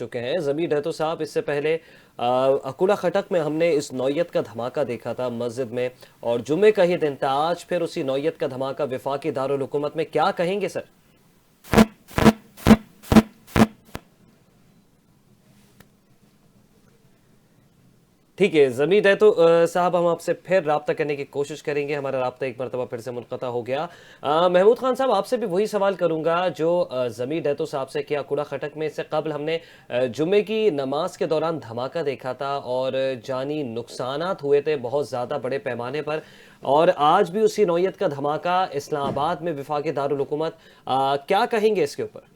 چکے ہیں۔ ضمیر ڈیتو صاحب، اس سے پہلے اکوڑا خٹک میں ہم نے اس نوعیت کا دھماکہ دیکھا تھا مسجد میں، اور جمعے کا ہی دن تھا، آج پھر اسی نوعیت کا دھماکہ وفاقی دارالحکومت میں، کیا کہیں گے سر؟ ٹھیک ہے ضمیر ڈیتو صاحب، ہم آپ سے پھر رابطہ کرنے کی کوشش کریں گے، ہمارا رابطہ ایک مرتبہ پھر سے منقطع ہو گیا۔ محمود خان صاحب، آپ سے بھی وہی سوال کروں گا جو ضمیر ڈیتو صاحب سے کیا۔ کوڑا خٹک میں اس سے قبل ہم نے جمعے کی نماز کے دوران دھماکہ دیکھا تھا اور جانی نقصانات ہوئے تھے بہت زیادہ بڑے پیمانے پر، اور آج بھی اسی نوعیت کا دھماکہ اسلام آباد میں وفاقی دارالحکومت، کیا کہیں گے اس کے اوپر؟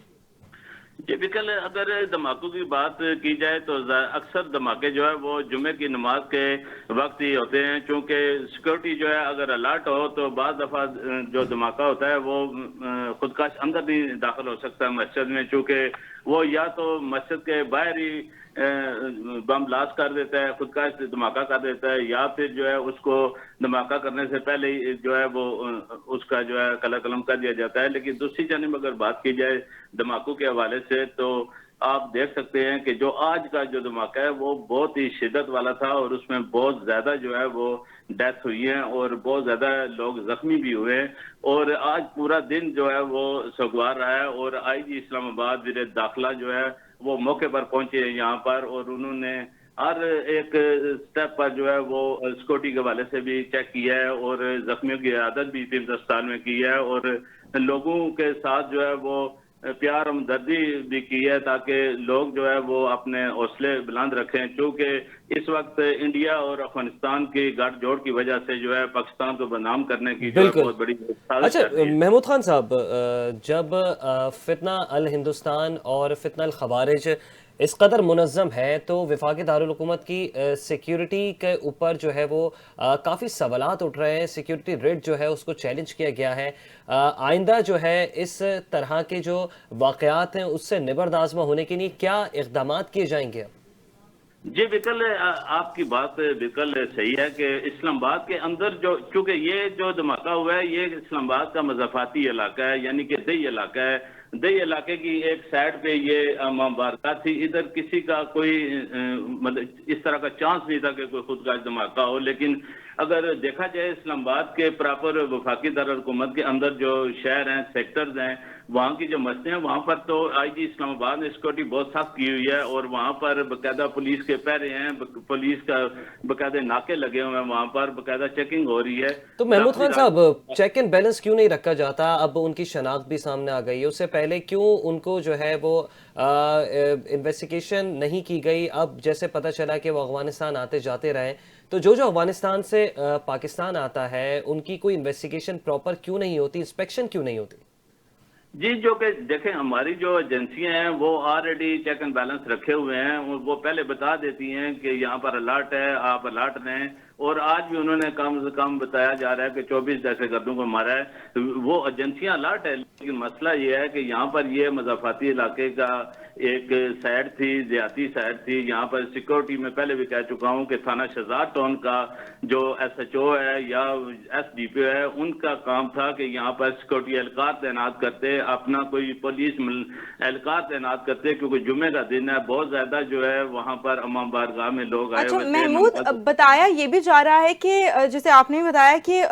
جی بالکل، اگر دھماکوں کی بات کی جائے تو اکثر دھماکے جو ہے وہ جمعے کی نماز کے وقت ہی ہوتے ہیں، چونکہ سیکورٹی جو ہے اگر الرٹ ہو تو بعض دفعہ جو دھماکہ ہوتا ہے وہ خودکش اندر نہیں داخل ہو سکتا مسجد میں، چونکہ وہ یا تو مسجد کے باہر ہی بم بلاسٹ کر دیتا ہے، خودکش دھماکہ کر دیتا ہے، یا پھر جو ہے اس کو دھماکہ کرنے سے پہلے ہی جو ہے وہ اس کا جو ہے قلع قلم کر دیا جاتا ہے۔ لیکن دوسری جانب اگر بات کی جائے دھماکوں کے حوالے سے، تو آپ دیکھ سکتے ہیں کہ جو آج کا جو دھماکہ ہے وہ بہت ہی شدت والا تھا، اور اس میں بہت زیادہ جو ہے وہ ڈیتھ ہوئی ہیں اور بہت زیادہ لوگ زخمی بھی ہوئے ہیں، اور آج پورا دن جو ہے وہ سوگوار رہا ہے، اور آئی جی اسلام آباد وزیر داخلہ جو ہے وہ موقع پر پہنچے ہیں یہاں پر، اور انہوں نے ہر ایک سٹیپ پر جو ہے وہ سیکورٹی کے حوالے سے بھی چیک کیا ہے، اور زخمیوں کی عیادت بھی طب اسپتال میں کی ہے، اور لوگوں کے ساتھ جو ہے وہ پیار ہمدردی بھی کی ہے، تاکہ لوگ جو ہے وہ اپنے حوصلے بلند رکھیں، چونکہ اس وقت انڈیا اور افغانستان کی گٹھ جوڑ کی وجہ سے جو ہے پاکستان کو بدنام کرنے کی جو ہے بالکل۔ بہت بڑی سازش اچھا چل رہی ہے۔ محمود خان صاحب، جب فتنہ الہندوستان اور فتنہ الخوارج اس قدر منظم ہے تو وفاقی دارالحکومت کی سیکیورٹی کے اوپر جو ہے وہ کافی سوالات اٹھ رہے ہیں، سیکیورٹی ریٹ جو ہے اس کو چیلنج کیا گیا ہے۔ آئندہ جو ہے اس طرح کے جو واقعات ہیں اس سے نبرد آزما ہونے کے لیے کیا اقدامات کیے جائیں گے؟ جی بالکل، آپ کی بات بالکل صحیح ہے کہ اسلام آباد کے اندر چونکہ یہ جو دھماکہ ہوا ہے یہ اسلام آباد کا مضافاتی علاقہ ہے، یعنی کہ دیہی علاقہ ہے، دیہی علاقے کی ایک سائڈ پہ یہ امام بارگاہ تھی، ادھر کسی کا کوئی مطلب اس طرح کا چانس نہیں تھا کہ کوئی خودکش دھماکہ ہو۔ لیکن اگر دیکھا جائے اسلام آباد کے پراپر وفاقی دارالحکومت کے اندر جو شہر ہیں، سیکٹرز ہیں، وہاں کی جو مسجدیں ہیں وہاں پر تو آئی جی اسلام آباد نے سیکورٹی بہت سخت کی ہوئی ہے، اور وہاں پر باقاعدہ پولیس کے پہرے ہیں، پولیس کا باقاعدہ ناکے لگے ہوئے ہیں، وہاں پر باقاعدہ چیکنگ ہو رہی ہے۔ تو محمود خان صاحب، چیک اینڈ بیلنس کیوں نہیں رکھا جاتا؟ اب ان کی شناخت بھی سامنے آ گئی ہے، اس سے پہلے کیوں ان کو جو ہے وہ انویسٹیگیشن نہیں کی گئی؟ اب جیسے پتہ چلا کہ وہ افغانستان آتے جاتے رہے، تو جو افغانستان سے پاکستان آتا ہے ان کی کوئی انویسٹیگیشن پراپر کیوں نہیں ہوتی، انسپیکشن کیوں نہیں ہوتی؟ جی، جو کہ دیکھیں ہماری جو ایجنسیاں ہیں وہ آلریڈی چیک اینڈ بیلنس رکھے ہوئے ہیں، وہ پہلے بتا دیتی ہیں کہ یہاں پر الرٹ ہے، آپ الرٹ رہیں، اور آج بھی انہوں نے کم سے کم بتایا جا رہا ہے کہ 24 دہشت گردوں کو مارا ہے، وہ ایجنسیاں الرٹ ہے، لیکن مسئلہ یہ ہے کہ یہاں پر یہ مضافاتی علاقے کا ایک سائڈ تھی، دیہاتی سائڈ تھی، یہاں پر سیکورٹی میں پہلے بھی کہہ چکا ہوں کہ تھانہ شہزاد ٹاؤن کا جو ایس ایچ او ہے یا ایس ڈی پی او ہے، ان کا کام تھا کہ یہاں پر سیکورٹی اہلکار تعینات کرتے، اپنا کوئی پولیس اہلکار تعینات کرتے، کیونکہ جمعے کا دن ہے، بہت زیادہ جو ہے وہاں پر امام بارگاہ میں لوگ آئے ہوئے تھے۔ محمود، بتایا یہ بھی جا رہا ہے کہ جیسے آپ نے بتایا کہ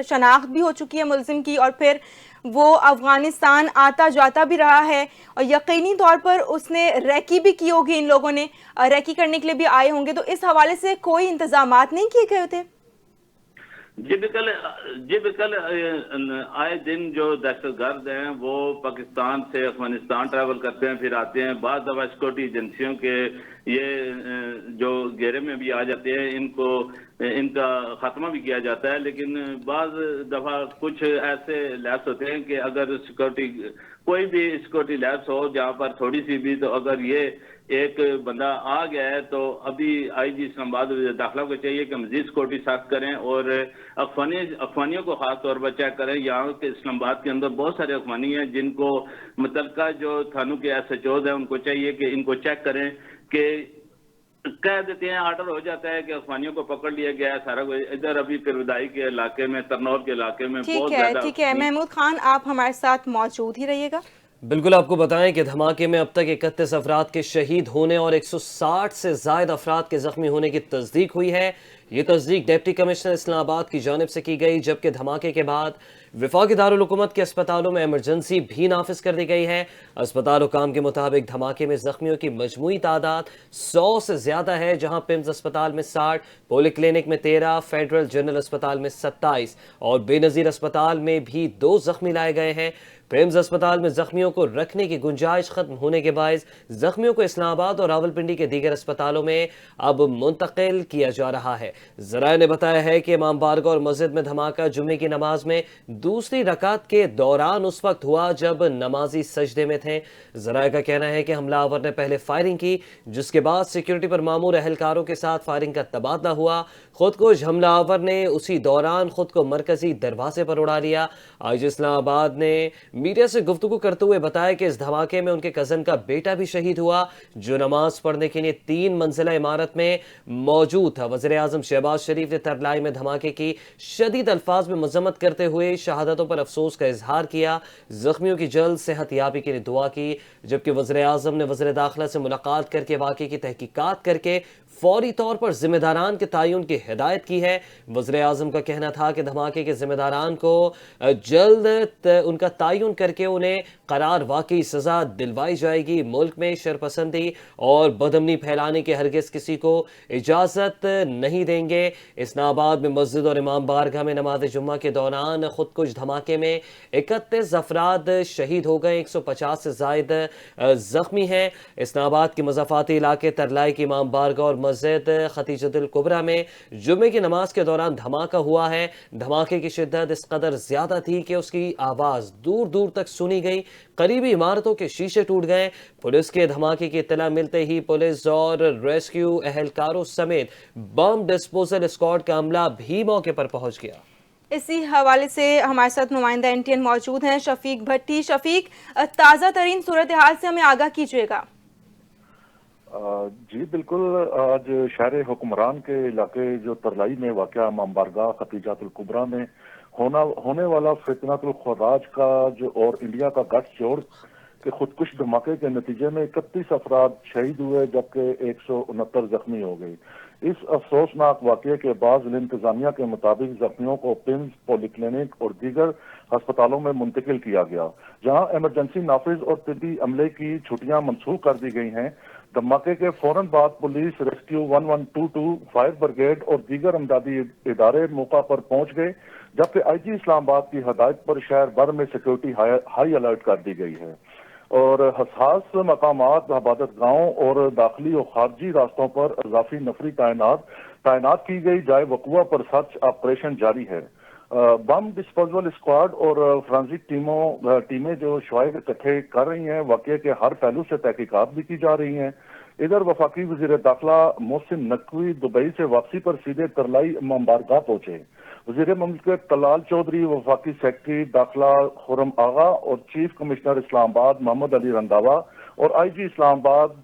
شناخت بھی ہو چکی ہے ملزم کی، اور پھر وہ افغانستان آتا جاتا بھی رہا ہے، اور یقینی طور پر اس نے ریکی بھی کی ہوگی، ان لوگوں نے ریکی کرنے کے لیے بھی آئے ہوں گے، تو اس حوالے سے کوئی انتظامات نہیں کیے گئے تھے؟ جی بالکل، آئے دن جو دہشت گرد ہیں وہ پاکستان سے افغانستان ٹریول کرتے ہیں، پھر آتے ہیں، بعض دفعہ سیکورٹی ایجنسیوں کے یہ جو گھیرے میں بھی آ جاتے ہیں، ان کا خاتمہ بھی کیا جاتا ہے، لیکن بعض دفعہ کچھ ایسے لیبس ہوتے ہیں کہ اگر کوئی بھی سیکورٹی لیبس ہو جہاں پر تھوڑی سی بھی، تو اگر یہ ایک بندہ آ گیا ہے تو ابھی آئی جی اسلام آباد داخلہ کو چاہیے کہ مزید سیکورٹی سخت کریں، اور افغانیوں کو خاص طور پر چیک کریں۔ یہاں کے اسلام آباد کے اندر بہت سارے افغانی ہیں جن کو متعلقہ جو تھانوں کے ایس ایچ اوز ہیں ان کو چاہیے کہ ان کو چیک کریں کہ کہہ دیتے ہیں، آرڈر ہو جاتا ہے کہ عثمانیوں کو پکڑ لیا گیا ہے سارا کچھ. ادھر ابھی پیرودائی کے علاقے میں، ترنور کے علاقے میں بہت زیادہ ٹھیک ہے محمود خان، آپ ہمارے ساتھ موجود ہی رہیے گا. بالکل، آپ کو بتائیں کہ دھماکے میں اب تک 31 افراد کے شہید ہونے اور 160 سے زائد افراد کے زخمی ہونے کی تصدیق ہوئی ہے. یہ تصدیق ڈپٹی کمشنر اسلام آباد کی جانب سے کی گئی، جبکہ دھماکے کے بعد وفاقی دارالحکومت کے اسپتالوں میں ایمرجنسی بھی نافذ کر دی گئی ہے. اسپتال حکام کے مطابق دھماکے میں زخمیوں کی مجموعی تعداد 100 سے زیادہ ہے، جہاں پمز اسپتال میں 60، پولی کلینک میں 13، فیڈرل جنرل اسپتال میں 27 اور بے نظیر اسپتال میں بھی 2 زخمی لائے گئے ہیں. پریمز اسپتال میں زخمیوں کو رکھنے کی گنجائش ختم ہونے کے باعث زخمیوں کو اسلام آباد اور راولپنڈی کے دیگر اسپتالوں میں اب منتقل کیا جا رہا ہے. ذرائع نے بتایا ہے کہ امام بارگاہ اور مسجد میں دھماکہ جمعے کی نماز میں دوسری رکعت کے دوران اس وقت ہوا جب نمازی سجدے میں تھے. ذرائع کا کہنا ہے کہ حملہ آور نے پہلے فائرنگ کی، جس کے بعد سیکیورٹی پر مامور اہلکاروں کے ساتھ فائرنگ کا تبادلہ ہوا. خودکش حملہ آور نے اسی دوران خود کو مرکزی دروازے پر اڑا لیا. آج اسلام آباد نے میڈیا سے گفتگو کرتے ہوئے بتایا کہ اس دھماکے میں ان کے کزن کا بیٹا بھی شہید ہوا، جو نماز پڑھنے کے لیے 3 منزلہ عمارت میں موجود تھا. وزیر اعظم شہباز شریف نے ترلائی میں دھماکے کی شدید الفاظ میں مذمت کرتے ہوئے شہادتوں پر افسوس کا اظہار کیا، زخمیوں کی جلد صحت یابی کے لیے دعا کی. جبکہ وزیر اعظم نے وزیر داخلہ سے ملاقات کر کے واقعے کی تحقیقات کر کے فوری طور پر ذمہ داران کے تعین کی ہدایت کی ہے. وزیر اعظم کا کہنا تھا کہ دھماکے کے ذمہ داران کو جلد ان کا تعین کر کے انہیں قرار واقعی سزا دلوائی جائے گی. ملک میں شرپسندی اور بدامنی پھیلانے کے ہرگز کسی کو اجازت نہیں دیں گے. اسلام آباد میں مسجد اور امام بارگاہ میں نماز جمعہ کے دوران خودکش دھماکے میں 31 افراد شہید ہو گئے، 150 سے زائد زخمی ہیں. اسلام آباد کے مضافاتی علاقے ترلائی کی امام بارگاہ اور مسجد ختیجۃ الکبریٰ میں جمعے کی نماز کے دوران دھماکہ ہوا ہے. دھماکے کی شدت اس قدر زیادہ تھی کہ اس کی آواز دور دور تک سنی گئی، قریبی عمارتوں کے شیشے ٹوٹ گئے. پولیس کے دھماکے کی اطلاع ملتے ہی پولیس اور ریسکیو اہلکاروں سمیت بم ڈسپوزل اسکواڈ کا عملہ بھی موقع پر پہنچ گیا. اسی حوالے سے ہمارے ساتھ نمائندہ NTN موجود ہیں شفیق بھٹی. شفیق، تازہ ترین صورتحال سے ہمیں آگاہ کیجیے گا. جی بالکل، آج شہر حکمران کے علاقے جو ترلائی میں واقع امام بارگاہ ختیجۃ الکبریٰ میں ہونے والا فتنۃ الخراج کا اور انڈیا کا گٹھ جوڑ کے خودکش دھماکے کے نتیجے میں 31 افراد شہید ہوئے، جبکہ 169 زخمی ہو گئے. اس افسوسناک واقعے کے بعد ضلع انتظامیہ کے مطابق زخمیوں کو پمز، پولی کلینک اور دیگر ہسپتالوں میں منتقل کیا گیا، جہاں ایمرجنسی نافذ اور طبی عملے کی چھٹیاں منسوخ کر دی گئی ہیں. دھماکے کے فوراً بعد پولیس، ریسکیو 1122، فائر بریگیڈ اور دیگر امدادی ادارے موقع پر پہنچ گئے، جبکہ IG اسلام آباد کی ہدایت پر شہر بھر میں سیکیورٹی ہائی الرٹ کر دی گئی ہے اور حساس مقامات، عبادت گاہوں اور داخلی اور خارجی راستوں پر اضافی نفری تعینات کی گئی. جائے وقوع پر سرچ آپریشن جاری ہے. بم ڈسپوزل اسکواڈ اور فرانزک ٹیمیں جو شوائب اکٹھے کر رہی ہیں، واقعے کے ہر پہلو سے تحقیقات بھی کی جا رہی ہیں. ادھر وفاقی وزیر داخلہ محسن نقوی دبئی سے واپسی پر سیدھے ترلائی امام بارگاہ پہنچے. وزیر مملکت طلال چودھری، وفاقی سیکرٹری داخلہ خرم آغا اور چیف کمشنر اسلام آباد محمد علی رنداوا اور IG اسلام آباد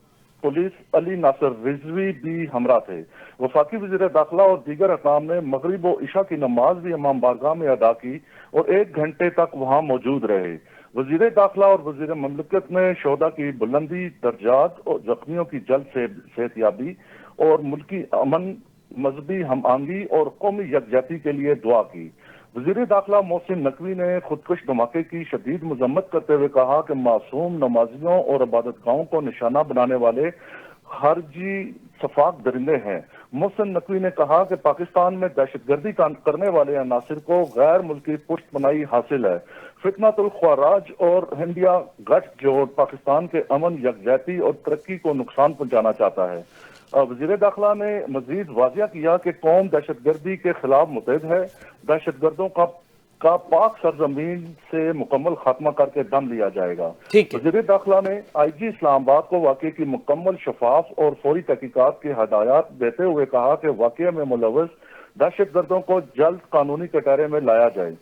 پولیس علی ناصر رضوی بھی ہمراہ تھے. وفاقی وزیر داخلہ اور دیگر حکام نے مغرب و عشاء کی نماز بھی امام بارگاہ میں ادا کی اور 1 گھنٹے تک وہاں موجود رہے. وزیر داخلہ اور وزیر مملکت نے شہداء کی بلندی درجات اور زخمیوں کی جلد صحت یابی اور ملکی امن، مذہبی ہم آہنگی اور قومی یکجہتی کے لیے دعا کی. وزیر داخلہ محسن نقوی نے خودکش دھماکے کی شدید مذمت کرتے ہوئے کہا کہ معصوم نمازیوں اور عبادت گاہوں کو نشانہ بنانے والے خارجی صفاق درندے ہیں. محسن نقوی نے کہا کہ پاکستان میں دہشت گردی کرنے والے عناصر کو غیر ملکی پشت پناہی حاصل ہے. فتنۃ الخراج اور انڈیا گٹھ جوڑ پاکستان کے امن، یکجہتی اور ترقی کو نقصان پہنچانا چاہتا ہے. وزیر داخلہ نے مزید واضح کیا کہ قوم دہشت گردی کے خلاف متحد ہے. دہشت گردوں کا پاک سرزمین سے مکمل خاتمہ کر کے دم لیا جائے گا. وزیر داخلہ نے IG اسلام آباد کو واقعے کی مکمل، شفاف اور فوری تحقیقات کی ہدایات دیتے ہوئے کہا کہ واقعے میں ملوث دہشت گردوں کو جلد قانونی کٹہرے میں لایا جائے.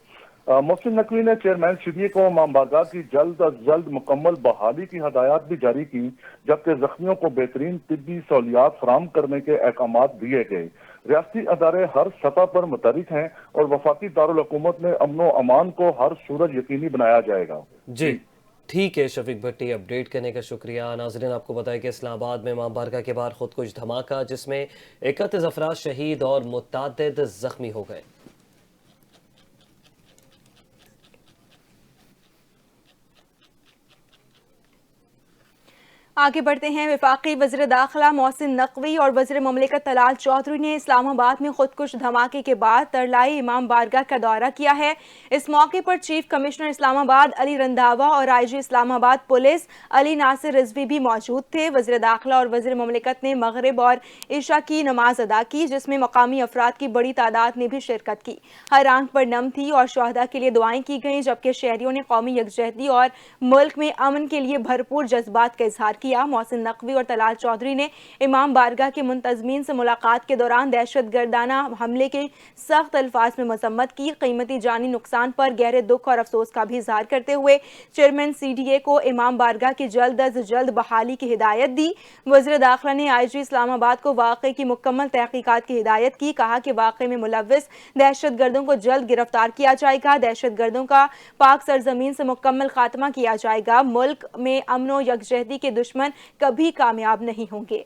محسن نقوی نے چیئرمین CDA کو امام بارگاہ کی جلد از جلد مکمل بحالی کی ہدایات بھی جاری کی، جبکہ زخمیوں کو بہترین طبی سہولیات فراہم کرنے کے احکامات دیے گئے۔ ریاستی ادارے ہر سطح پر متحرک ہیں اور وفاقی دارالحکومت میں امن و امان کو ہر صورت یقینی بنایا جائے گا۔ جی ٹھیک ہے شفیق بھٹی، اپڈیٹ کرنے کا شکریہ۔ ناظرین آپ کو بتائیں کہ اسلام آباد میں امام بارگاہ کے باہر خودکش دھماکہ جس میں 31 افراد شہید اور متعدد زخمی ہو گئے۔ آگے بڑھتے ہیں۔ وفاقی وزیر داخلہ محسن نقوی اور وزیر مملکت طلال چودھری نے اسلام آباد میں خودکش دھماکے کے بعد ترلائی امام بارگاہ کا دورہ کیا ہے۔ اس موقع پر چیف کمشنر اسلام آباد علی رنداوا اور IG اسلام آباد پولیس علی ناصر رضوی بھی موجود تھے۔ وزیر داخلہ اور وزیر مملکت نے مغرب اور عشاء کی نماز ادا کی، جس میں مقامی افراد کی بڑی تعداد نے بھی شرکت کی۔ ہر آنکھ پر نم تھی اور شہداء کے لیے دعائیں کی گئیں، جبکہ شہریوں نے قومی یکجہتی اور ملک میں امن کے لیے بھرپور جذبات کا اظہار کیا۔ محسن نقوی اور طلال چودھری نے امام بارگاہ کے منتظمین سے ملاقات کے دوران دہشت گردانہ حملے کے سخت الفاظ میں مذمت کی۔ قیمتی جانی نقصان پر گہرے دکھ اور افسوس کا بھی اظہار کرتے ہوئے چیئرمین CDA کو امام بارگاہ کی جلد از جلد بحالی کی ہدایت دی۔ وزیر داخلہ نے IG اسلام آباد کو واقعے کی مکمل تحقیقات کی ہدایت کی، کہا کہ واقعے میں ملوث دہشت گردوں کو جلد گرفتار کیا جائے گا۔ دہشت گردوں کا پاک سرزمین سے مکمل خاتمہ کیا جائے گا۔ ملک میں امن و یکجہتی کے دشمن کبھی کامیاب نہیں ہوں گے۔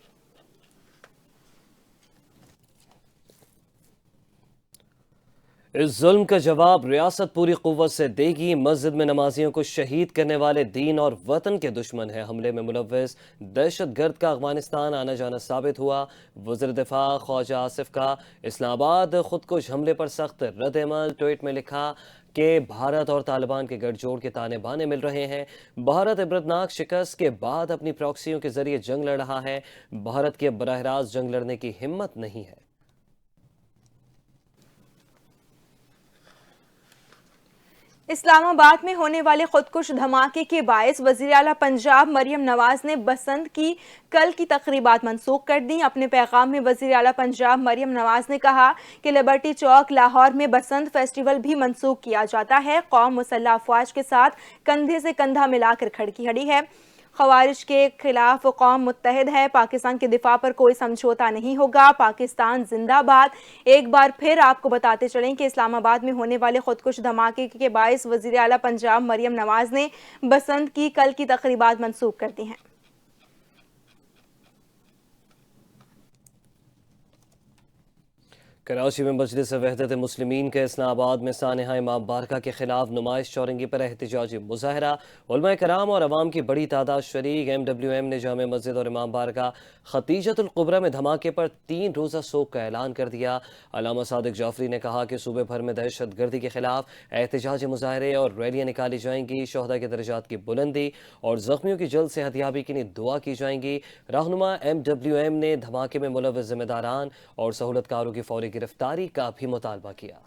اس ظلم کا جواب ریاست پوری قوت سے دے گی۔ مسجد میں نمازیوں کو شہید کرنے والے دین اور وطن کے دشمن ہیں۔ حملے میں ملوث دہشت گرد کا افغانستان آنا جانا ثابت ہوا۔ وزیر دفاع خواجہ آصف کا اسلام آباد خودکش حملے پر سخت رد عمل۔ ٹویٹ میں لکھا کہ بھارت اور طالبان کے گٹھ جوڑ کے تانے بانے مل رہے ہیں۔ بھارت عبرتناک شکست کے بعد اپنی پراکسیوں کے ذریعے جنگ لڑ رہا ہے۔ بھارت کی اب براہ راست جنگ لڑنے کی ہمت نہیں ہے۔ اسلام آباد میں ہونے والے خودکش دھماکے کے باعث وزیر اعلیٰ پنجاب مریم نواز نے بسنت کی کل کی تقریبات منسوخ کر دیں۔ اپنے پیغام میں وزیر اعلیٰ پنجاب مریم نواز نے کہا کہ لبرٹی چوک لاہور میں بسنت فیسٹیول بھی منسوخ کیا جاتا ہے۔ قوم مسلح افواج کے ساتھ کندھے سے کندھا ملا کر کھڑی ہے۔ خوارج کے خلاف قوم متحد ہے۔ پاکستان کے دفاع پر کوئی سمجھوتا نہیں ہوگا۔ پاکستان زندہ باد۔ ایک بار پھر آپ کو بتاتے چلیں کہ اسلام آباد میں ہونے والے خودکش دھماکے کے باعث وزیر اعلیٰ پنجاب مریم نواز نے بسنت کی کل کی تقریبات منسوخ کر دی ہیں۔ کراچی میں مجلس وحدت مسلمین کے اسلام آباد میں سانحہ امام بارگاہ کے خلاف نمائش چورنگی پر احتجاجی مظاہرہ۔ علماء کرام اور عوام کی بڑی تعداد شریک۔ MWM نے جامع مسجد اور امام بارگاہ ختیجۃ الکبریٰ میں دھماکے پر 3 روزہ سوگ کا اعلان کر دیا۔ علامہ صادق جعفری نے کہا کہ صوبے بھر میں دہشت گردی کے خلاف احتجاجی مظاہرے اور ریلیاں نکالی جائیں گی۔ شہداء کے درجات کی بلندی اور زخمیوں کی جلد صحتیابی کے لیے دعا کی جائیں گی۔ رہنما MWM نے دھماکے میں ملوث ذمہ داران اور سہولت کاروں کی فوری گرفتاری کا بھی مطالبہ کیا۔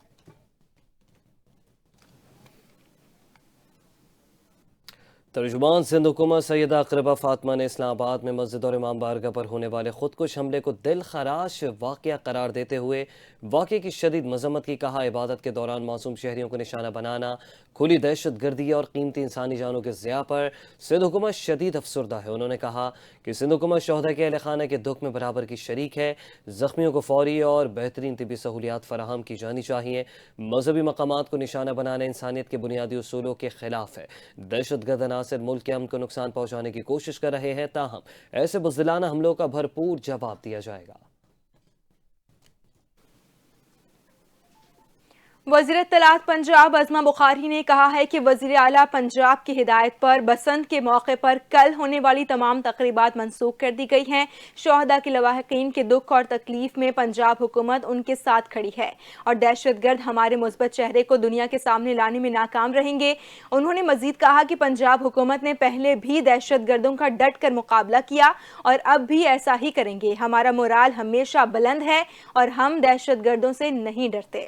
ترجمان سندھ حکومت سیدہ اقربہ فاطمہ نے اسلام آباد میں مسجد اور امام بارگاہ پر ہونے والے خودکش حملے کو دل خراش واقعہ قرار دیتے ہوئے واقعے کی شدید مذمت کی۔ کہا عبادت کے دوران معصوم شہریوں کو نشانہ بنانا کھلی دہشت گردی اور قیمتی انسانی جانوں کے ضیاع پر سندھ حکومت شدید افسردہ ہے۔ انہوں نے کہا کہ سندھ حکومت شہداء کے اہل خانہ کے دکھ میں برابر کی شریک ہے۔ زخمیوں کو فوری اور بہترین طبی سہولیات فراہم کی جانی چاہیے۔ مذہبی مقامات کو نشانہ بنانا انسانیت کے بنیادی اصولوں کے خلاف ہے۔ دہشت گرد عناصر ملک کے امن کو نقصان پہنچانے کی کوشش کر رہے ہیں، تاہم ایسے بزدلانہ حملوں کا بھرپور جواب دیا جائے گا۔ وزیر اطلاعات پنجاب عظمہ بخاری نے کہا ہے کہ وزیر اعلیٰ پنجاب کی ہدایت پر بسنت کے موقع پر کل ہونے والی تمام تقریبات منسوخ کر دی گئی ہیں۔ شہداء کے لواحقین کے دکھ اور تکلیف میں پنجاب حکومت ان کے ساتھ کھڑی ہے اور دہشت گرد ہمارے مثبت چہرے کو دنیا کے سامنے لانے میں ناکام رہیں گے۔ انہوں نے مزید کہا کہ پنجاب حکومت نے پہلے بھی دہشت گردوں کا ڈٹ کر مقابلہ کیا اور اب بھی ایسا ہی کریں گے۔ ہمارا مورال ہمیشہ بلند ہے اور ہم دہشت گردوں سے نہیں ڈرتے۔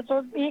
SOP